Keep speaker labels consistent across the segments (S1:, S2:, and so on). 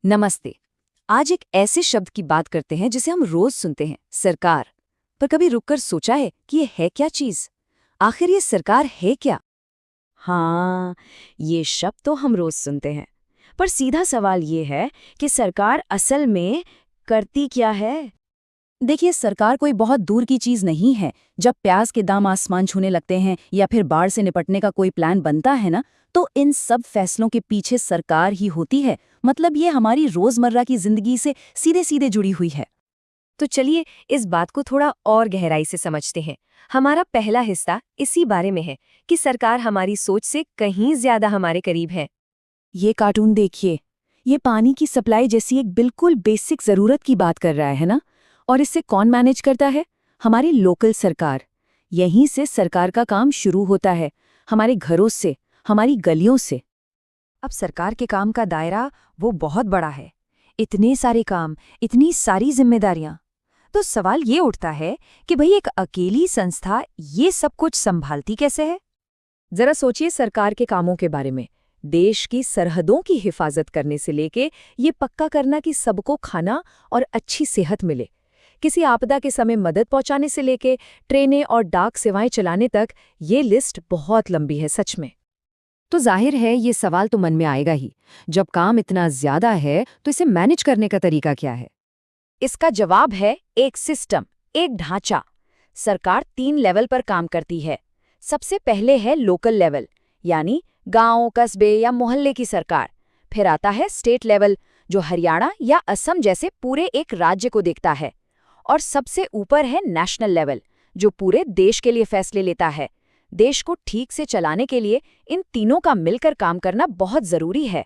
S1: नमस्ते। आज एक ऐसे शब्द की बात करते हैं जिसे हम रोज सुनते हैं, सरकार। पर कभी रुककर सोचा है कि ये है क्या चीज? आखिर ये सरकार है क्या?
S2: हाँ, ये शब्द तो हम रोज सुनते हैं। पर सीधा सवाल ये है कि सरकार असल में करती क्या है?
S1: देखिए, सरकार कोई बहुत दूर की चीज नहीं है। जब प्याज के दाम आसमान छूने लगते हैं या फिर बाढ़ से निपटने का कोई प्लान बनता है ना, तो इन सब फैसलों के पीछे सरकार ही होती है। मतलब ये हमारी रोजमर्रा की जिंदगी से सीधे सीधे जुड़ी हुई है।
S3: तो चलिए इस बात को थोड़ा और गहराई से समझते हैं। हमारा पहला हिस्सा इसी बारे में है कि सरकार हमारी सोच से कहीं ज्यादा हमारे करीब है।
S1: ये कार्टून देखिए, ये पानी की सप्लाई जैसी एक बिल्कुल बेसिक जरूरत की बात कर रहा है ना। और इससे कौन मैनेज करता है? हमारी लोकल सरकार। यहीं से सरकार का काम शुरू होता है, हमारे घरों से, हमारी गलियों से।
S3: अब सरकार के काम का दायरा वो बहुत बड़ा है। इतने सारे काम, इतनी सारी जिम्मेदारियां। तो सवाल ये उठता है कि भाई एक अकेली संस्था ये सब कुछ संभालती कैसे है?
S2: जरा सोचिए सरकार के कामों के बारे में। देश की सरहदों की हिफाजत करने से लेके ये पक्का करना कि सबको खाना और अच्छी सेहत मिले, किसी आपदा के समय मदद पहुंचाने से लेके ट्रेनें और डाक सेवाएं चलाने तक, ये लिस्ट बहुत लंबी है सच में।
S1: तो जाहिर है ये सवाल तो मन में आएगा ही। जब काम इतना ज्यादा है तो इसे मैनेज करने का तरीका क्या है?
S2: इसका जवाब है एक सिस्टम, एक ढांचा। सरकार 3 लेवल पर काम करती है। सबसे पहले है लोकल लेवल, यानी गांव, कस्बे या मोहल्ले की सरकार। फिर आता है स्टेट लेवल, जो हरियाणा या असम जैसे पूरे एक राज्य को देखता है। और सबसे ऊपर है नेशनल लेवल, जो पूरे देश के लिए फैसले लेता है। देश को ठीक से चलाने के लिए इन तीनों का मिलकर काम करना बहुत जरूरी है।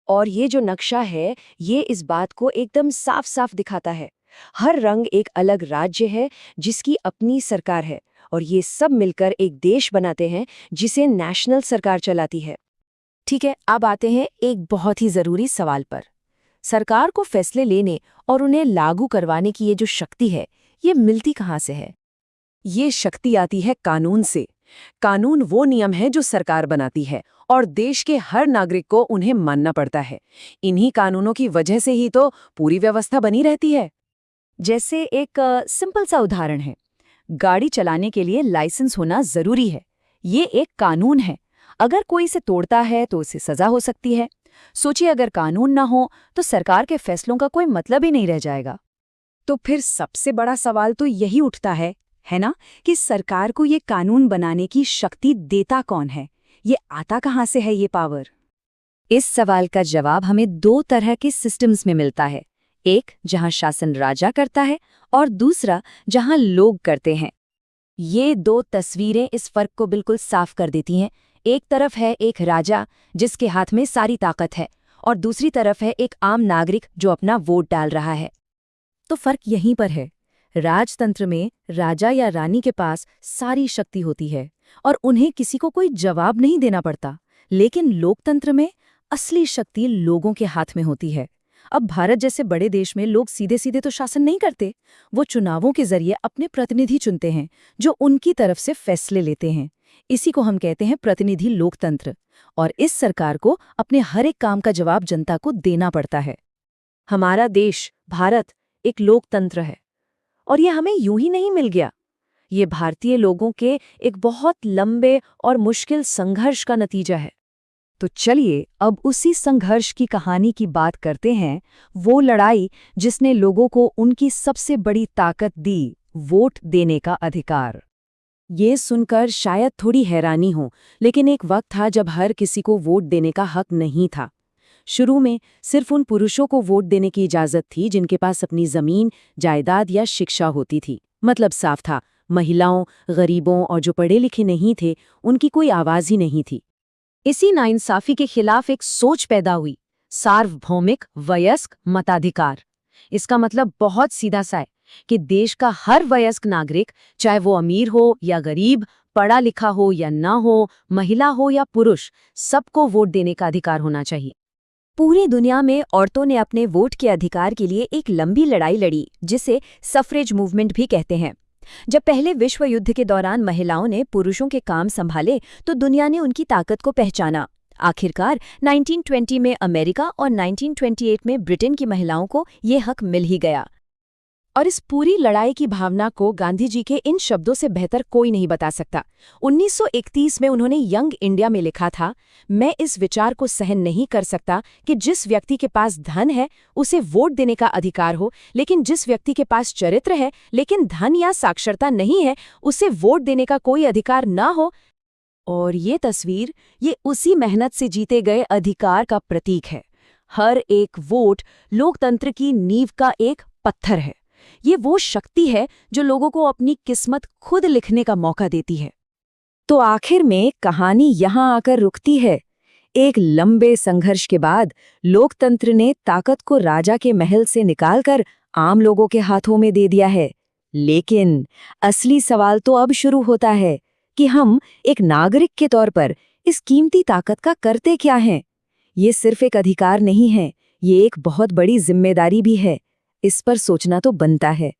S2: और ये जो नक्शा है, ये इस बात को एकदम साफ साफ दिखाता है। हर रंग एक अलग राज्य है जिसकी अपनी सरकार है, और ये सब मिलकर एक देश बनाते हैं जिसे नेशनल सरकार चलाती है।
S1: ठीक है, अब आते हैं एक बहुत ही जरूरी सवाल पर। सरकार को फैसले लेने और उन्हें लागू करवाने की ये जो शक्ति है, ये मिलती कहाँ से है?
S2: ये शक्ति आती है कानून से। कानून वो नियम है जो सरकार बनाती है, और देश के हर नागरिक को उन्हें मानना पड़ता है। इन्हीं कानूनों की वजह से ही तो पूरी व्यवस्था बनी रहती है।
S1: जैसे एक सिंपल सा उदाहरण है, गाड़ी चलाने के लिए लाइसेंस होना जरूरी है। ये एक कानून है। अगर कोई इसे तोड़ता है तो उसे सजा हो सकती है। सोचिए, अगर कानून ना हो तो सरकार के फैसलों का कोई मतलब ही नहीं रह जाएगा।
S2: तो फिर सबसे बड़ा सवाल तो यही उठता है ना, कि सरकार को ये कानून बनाने की शक्ति देता कौन है? ये आता कहाँ से है ये पावर?
S1: इस सवाल का जवाब हमें 2 तरह के सिस्टम्स में मिलता है। एक जहां शासन राजा करता है और दूसरा जहां लोग करते हैं। ये 2 तस्वीरें इस फर्क को बिल्कुल साफ कर देती हैं। एक तरफ है एक राजा जिसके हाथ में सारी ताकत है, और दूसरी तरफ है एक आम नागरिक जो अपना वोट डाल रहा है। तो फर्क यहीं पर है। राजतंत्र में राजा या रानी के पास सारी शक्ति होती है और उन्हें किसी को कोई जवाब नहीं देना पड़ता। लेकिन लोकतंत्र में असली शक्ति लोगों के हाथ में होती है। अब भारत जैसे बड़े देश में लोग सीधे सीधे तो शासन नहीं करते। वो चुनावों के जरिए अपने प्रतिनिधि चुनते हैं जो उनकी तरफ से फैसले लेते हैं। इसी को हम कहते हैं प्रतिनिधि लोकतंत्र। और इस सरकार को अपने हर एक काम का जवाब जनता को देना पड़ता है।
S2: हमारा देश भारत एक लोकतंत्र है, और ये हमें यूं ही नहीं मिल गया। ये भारतीय लोगों के एक बहुत लंबे और मुश्किल संघर्ष का नतीजा है।
S1: तो चलिए अब उसी संघर्ष की कहानी की बात करते हैं। वो लड़ाई जिसने लोगों को उनकी सबसे बड़ी ताकत दी, वोट देने का अधिकार।
S2: ये सुनकर शायद थोड़ी हैरानी हो, लेकिन एक वक्त था जब हर किसी को वोट देने का हक नहीं था। शुरू में सिर्फ उन पुरुषों को वोट देने की इजाजत थी जिनके पास अपनी जमीन, जायदाद या शिक्षा होती थी। मतलब साफ था, महिलाओं, गरीबों और जो पढ़े लिखे नहीं थे, उनकी कोई आवाज ही नहीं थी।
S1: इसी नाइंसाफी के खिलाफ एक सोच पैदा हुई, सार्वभौमिक वयस्क मताधिकार। इसका मतलब बहुत सीधा सा है कि देश का हर वयस्क नागरिक, चाहे वो अमीर हो या गरीब, पढ़ा लिखा हो या ना हो, महिला हो या पुरुष, सबको वोट देने का अधिकार होना चाहिए।
S3: पूरी दुनिया में औरतों ने अपने वोट के अधिकार के लिए एक लंबी लड़ाई लड़ी, जिसे सफरेज मूवमेंट भी कहते हैं। जब पहले विश्व युद्ध के दौरान महिलाओं ने पुरुषों के काम संभाले तो दुनिया ने उनकी ताकत को पहचाना।
S2: आखिरकार 1920 में अमेरिका और 1928 में ब्रिटेन की महिलाओं को ये हक मिल ही गया। और इस पूरी लड़ाई की भावना को गांधी जी के इन शब्दों से बेहतर कोई नहीं बता सकता। 1931 में उन्होंने यंग इंडिया में लिखा था, मैं इस विचार को सहन नहीं कर सकता कि जिस व्यक्ति के पास धन है उसे वोट देने का अधिकार हो, लेकिन जिस व्यक्ति के पास चरित्र है लेकिन धन या साक्षरता नहीं है उसे वोट देने का कोई अधिकार ना हो। और ये तस्वीर, ये उसी मेहनत से जीते गए अधिकार का प्रतीक है। हर एक वोट लोकतंत्र की नींव का एक पत्थर है। ये वो शक्ति है जो लोगों को अपनी किस्मत खुद लिखने का मौका देती है।
S1: तो आखिर में कहानी यहाँ आकर रुकती है। एक लंबे संघर्ष के बाद लोकतंत्र ने ताकत को राजा के महल से निकालकर आम लोगों के हाथों में दे दिया है। लेकिन असली सवाल तो अब शुरू होता है कि हम एक नागरिक के तौर पर इस कीमती ताकत का करते क्या हैं? ये सिर्फ एक अधिकार नहीं है, ये एक बहुत बड़ी जिम्मेदारी भी है। इस पर सोचना तो बनता है।